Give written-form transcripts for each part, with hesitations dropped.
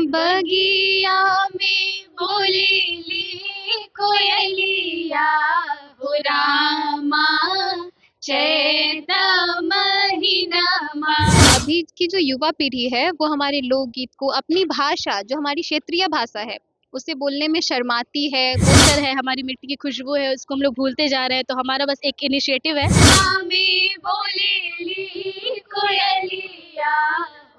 बगिया में बोलेली कोयलिया हो रामा चैत महीनमा। अभी की जो युवा पीढ़ी है वो हमारे लोकगीत को अपनी भाषा जो हमारी क्षेत्रीय भाषा है उसे बोलने में शर्माती है। गोचर है, हमारी मिट्टी की खुशबू है, उसको हम लोग भूलते जा रहे हैं। तो हमारा बस एक इनिशिएटिव है, हमें बोलेली कोयलिया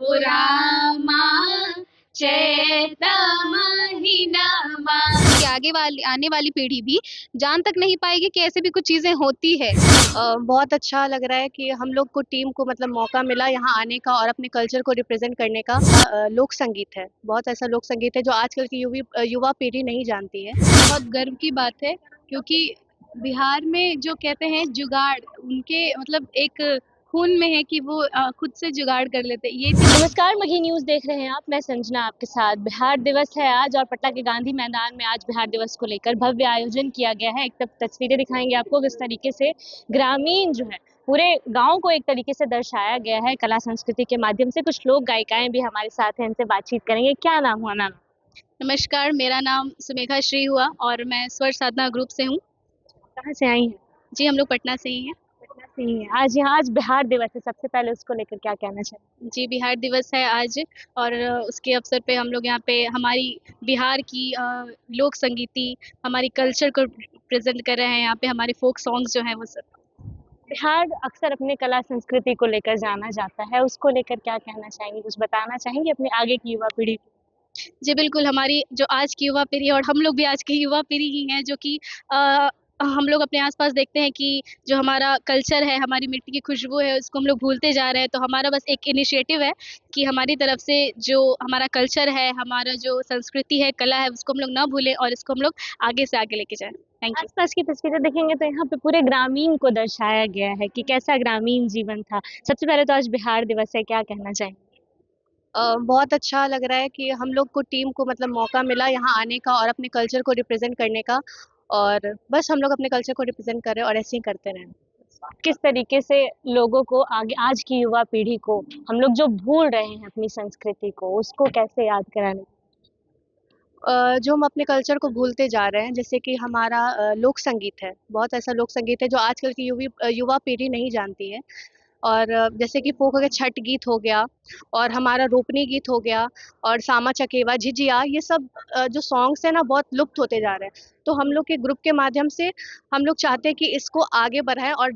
हो रामा चैत महीनमा, कि आगे वाली आने वाली पीढ़ी भी जान तक नहीं पाएगी कि ऐसे भी कुछ चीजें होती है। बहुत अच्छा लग रहा है कि हम लोग को टीम को मतलब मौका मिला यहाँ आने का और अपने कल्चर को रिप्रेजेंट करने का। लोक संगीत है, बहुत ऐसा लोक संगीत है जो आजकल की युवा पीढ़ी नहीं जानती है। बहुत गर्व की बात है, क्योंकि बिहार में जो कहते हैं जुगाड़, उनके मतलब एक खून में है कि वो खुद से जुगाड़ कर लेते हैं। ये नमस्कार, मघी न्यूज देख रहे हैं आप। मैं संजना आपके साथ। बिहार दिवस है आज और पटना के गांधी मैदान में आज बिहार दिवस को लेकर भव्य आयोजन किया गया है। एक तब तस्वीरें दिखाएंगे आपको किस तरीके से ग्रामीण जो है पूरे गांव को एक तरीके से दर्शाया गया है कला संस्कृति के माध्यम से। कुछ लोग गायिकाएं भी हमारे साथ हैं, इनसे बातचीत करेंगे। क्या नाम हुआ मैम? नमस्कार, मेरा नाम सुमेघा श्री हुआ और मैं स्वर साधना ग्रुप से हूँ। कहाँ से आई हैं? जी, हम लोग पटना से ही हैं। पटना से ही है। आज बिहार दिवस है, सबसे पहले उसको लेकर क्या कहना चाहिए? जी, बिहार दिवस है आज और उसके अवसर पे हम लोग यहाँ पे हमारी बिहार की लोक संगीति, हमारी कल्चर को प्रेजेंट कर रहे हैं। यहाँ पे हमारे फोक सॉन्ग्स जो हैं वो सब। बिहार अक्सर अपने कला संस्कृति को लेकर जाना जाता है, उसको लेकर क्या कहना चाहेंगे? कुछ बताना चाहेंगे अपने आगे की युवा पीढ़ी को? जी बिल्कुल, हमारी जो आज की युवा पीढ़ी है और हम लोग भी आज की युवा पीढ़ी ही हैं, जो कि हम लोग अपने आस-पास देखते हैं कि जो हमारा कल्चर है, हमारी मिट्टी की खुशबू है, उसको हम लोग भूलते जा रहे हैं। तो हमारा बस एक इनिशिएटिव है कि हमारी तरफ से जो हमारा कल्चर है, हमारा जो संस्कृति है, कला है, उसको हम लोग ना भूलें और इसको हम लोग आगे से आगे लेके जाएँ। Thank you. आसपास की तस्वीरें देखेंगे तो यहाँ पे पूरे ग्रामीण को दर्शाया गया है कि कैसा ग्रामीण जीवन था। सबसे पहले तो आज बिहार दिवस है, क्या कहना चाहेंगे? बहुत अच्छा लग रहा है कि हम लोग को टीम को मतलब मौका मिला यहाँ आने का और अपने कल्चर को रिप्रेजेंट करने का। और बस हम लोग अपने कल्चर को रिप्रेजेंट कर रहे हैं और ऐसे ही करते रहें। किस तरीके से लोगों को आगे, आज की युवा पीढ़ी को, हम लोग जो भूल रहे हैं अपनी संस्कृति को, उसको कैसे याद कराने? जो हम अपने कल्चर को भूलते जा रहे हैं, जैसे कि हमारा लोक संगीत है, बहुत ऐसा लोक संगीत है जो आजकल की युवा पीढ़ी नहीं जानती है। और जैसे कि फोक हो गया, छठ गीत हो गया और हमारा रोपनी गीत हो गया और सामा चकेवा, झिझिया, ये सब जो सॉन्ग्स हैं ना बहुत लुप्त होते जा रहे हैं। तो हम लोग के ग्रुप के माध्यम से हम लोग चाहते हैं कि इसको आगे बढ़ाएं और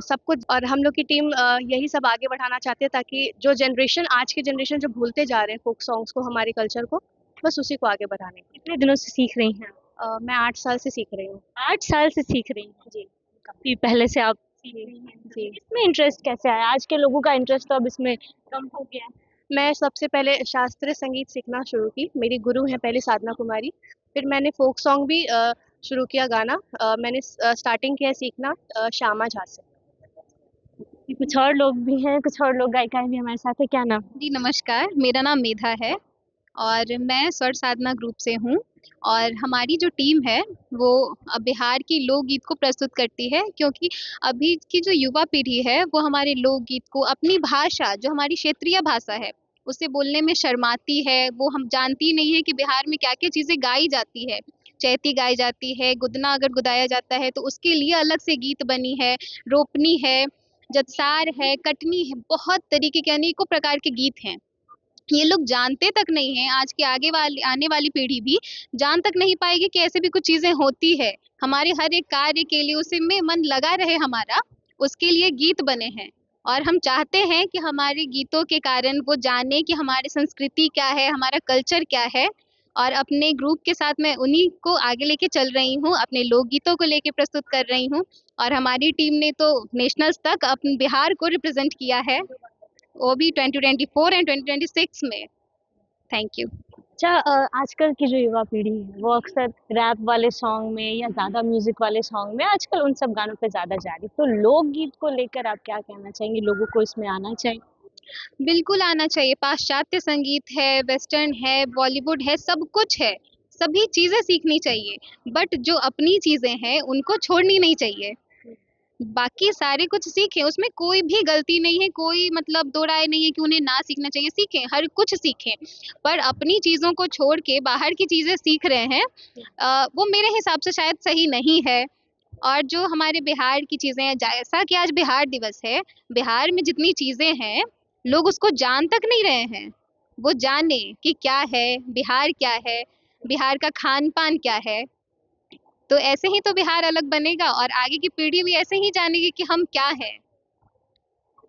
सब कुछ, और हम लोग की टीम यही सब आगे बढ़ाना चाहते हैं ताकि जो जनरेशन, आज की जनरेशन जो भूलते जा रहे हैं फोक सॉन्ग्स को, हमारे कल्चर को, बस उसी को आगे बढ़ाने के कितने दिनों से सीख रही हैं? लिए। मैं 8 साल से सीख रही हूँ। 8 साल से सीख रही हैं? जी। काफी पहले से आप सीख रही हैं। जी। इसमें इंटरेस्ट कैसे आया? आज के लोगों का इंटरेस्ट तो अब इसमें कम हो गया है। मैं सबसे पहले शास्त्रीय संगीत सीखना शुरू की, मेरी गुरु हैं पहले साधना कुमारी। फिर मैंने फोक सॉन्ग भी शुरू किया गाना। मैंने स्टार्टिंग किया सीखना श्यामा झा से। कुछ और लोग भी हैं, कुछ और लोग गायिकाएं भी हमारे साथ है। क्या नाम? जी नमस्कार, मेरा नाम मेधा है और मैं स्वर साधना ग्रुप से हूँ। और हमारी जो टीम है वो बिहार की लोकगीत को प्रस्तुत करती है, क्योंकि अभी की जो युवा पीढ़ी है वो हमारे लोकगीत को अपनी भाषा जो हमारी क्षेत्रीय भाषा है उसे बोलने में शर्माती है। वो हम जानती नहीं है कि बिहार में क्या क्या चीज़ें गाई जाती है। चैती गाई जाती है, गुदना अगर गुदाया जाता है तो उसके लिए अलग से गीत बनी है, रोपनी है, जतसार है, कटनी है, बहुत तरीके के अनेकों प्रकार के गीत हैं। ये लोग जानते तक नहीं है, आज की आगे वाली आने वाली पीढ़ी भी जान तक नहीं पाएगी कि ऐसे भी कुछ चीजें होती है। हमारे हर एक कार्य के लिए उसी में मन लगा रहे हमारा, उसके लिए गीत बने हैं। और हम चाहते हैं कि हमारे गीतों के कारण वो जाने कि हमारी संस्कृति क्या है, हमारा कल्चर क्या है। और अपने ग्रुप के साथ मैं उन्हीं को आगे लेके चल रही हूँ, अपने लोकगीतों को लेके प्रस्तुत कर रही हूँ। और हमारी टीम ने तो नेशनल्स तक अपने बिहार को रिप्रेजेंट किया है, वो भी 2024 एंड 2026 में। Thank you. अच्छा, आजकल की जो युवा पीढ़ी है वो अक्सर रैप वाले सॉन्ग में या ज्यादा म्यूजिक वाले सॉन्ग में, आजकल उन सब गानों पे ज्यादा जा रही। तो लोकगीत को लेकर आप क्या कहना चाहेंगे? लोगों को इसमें आना चाहिए? बिल्कुल आना चाहिए। पाश्चात्य संगीत है, वेस्टर्न है, बॉलीवुड है, सब कुछ है। सभी चीज़ें सीखनी चाहिए, बट जो अपनी चीज़ें हैं उनको छोड़नी नहीं चाहिए। बाकी सारे कुछ सीखें, उसमें कोई भी गलती नहीं है, कोई मतलब दो राय नहीं है कि उन्हें ना सीखना चाहिए, सीखें, हर कुछ सीखें। पर अपनी चीज़ों को छोड़ के बाहर की चीज़ें सीख रहे हैं, वो मेरे हिसाब से शायद सही नहीं है। और जो हमारे बिहार की चीज़ें हैं, जैसा कि आज बिहार दिवस है, बिहार में जितनी चीज़ें हैं, लोग उसको जान तक नहीं रहे हैं। वो जाने कि क्या है, बिहार क्या है, बिहार का खान-पान क्या है। तो ऐसे ही तो बिहार अलग बनेगा और आगे की पीढ़ी भी ऐसे ही जानेगी कि हम क्या हैं।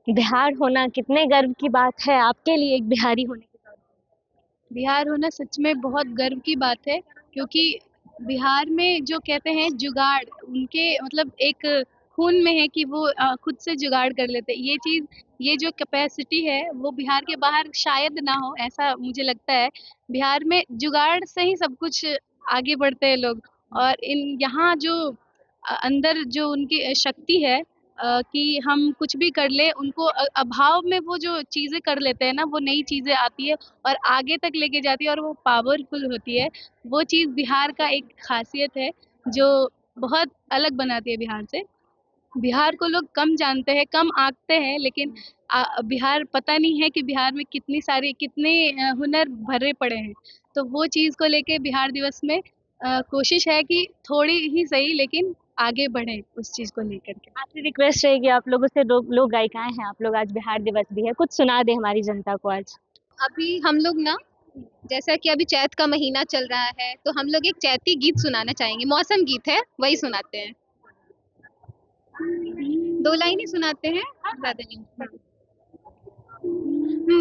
बिहार होना कितने गर्व की बात है आपके लिए एक बिहारी होने के तौर बिहार होना सच में बहुत गर्व की बात है, क्योंकि बिहार में जो कहते हैं जुगाड़, उनके मतलब एक खून में है कि वो खुद से जुगाड़ कर लेते हैं। ये चीज़, ये जो कैपेसिटी है वो बिहार के बाहर शायद ना हो, ऐसा मुझे लगता है। बिहार में जुगाड़ से ही सब कुछ आगे बढ़ते हैं लोग। और इन यहाँ जो अंदर जो उनकी शक्ति है, कि हम कुछ भी कर लें, उनको अभाव में वो जो चीज़ें कर लेते हैं ना, वो नई चीज़ें आती है और आगे तक लेके जाती है और वो पावरफुल होती है। वो चीज़ बिहार का एक ख़ासियत है, जो बहुत अलग बनाती है बिहार से। बिहार को लोग कम जानते हैं, कम आँकते हैं, लेकिन बिहार पता नहीं है कि बिहार में कितनी सारी कितने हुनर भरे पड़े हैं। तो वो चीज़ को लेके बिहार दिवस में कोशिश है कि थोड़ी ही सही, लेकिन आगे बढ़ें उस चीज़ को लेकर के। आपसे रिक्वेस्ट रहेगी आप लोगों से, लोग गायिकाएं हैं आप लोग, आज बिहार दिवस भी है, कुछ सुना दे हमारी जनता को आज। अभी हम लोग ना, जैसा कि अभी चैत का महीना चल रहा है, तो हम लोग एक चैती गीत सुनाना चाहेंगे, मौसम गीत है, वही सुनाते हैं। 2 लाइन ही सुनाते हैं, ज़्यादा नहीं।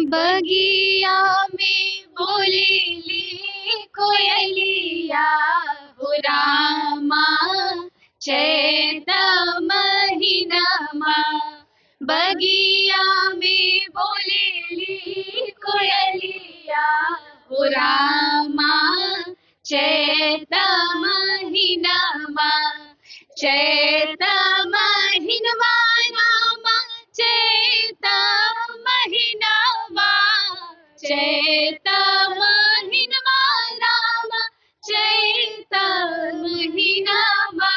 बगिया में बोलेली कोयलिया, हो रामा चैत महीनमा। बगिया में बोलेली कोयलिया, हो रामा चैत महीनमा। चैत महीनवा रामा, चैत महीनवा। चैत महीनवा रामा, चैत महीनवा।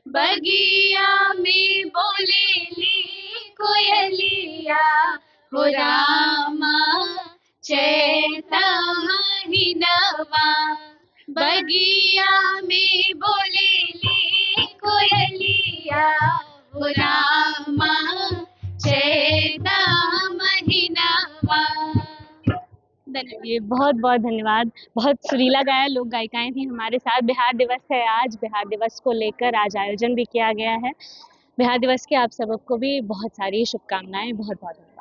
बगिया में बोलेली कोयलिया, हो रामा चैत महीनवा। बगिया में बोलेली कोयलिया, हो रामा चैत महीनवा। धन्यवाद। ये बहुत बहुत धन्यवाद। बहुत सुरीला गाया, लोग गायिकाएं थी हमारे साथ। बिहार दिवस है आज, बिहार दिवस को लेकर आज आयोजन भी किया गया है। बिहार दिवस की आप सबको भी बहुत सारी शुभकामनाएं। बहुत बहुत धन्यवाद।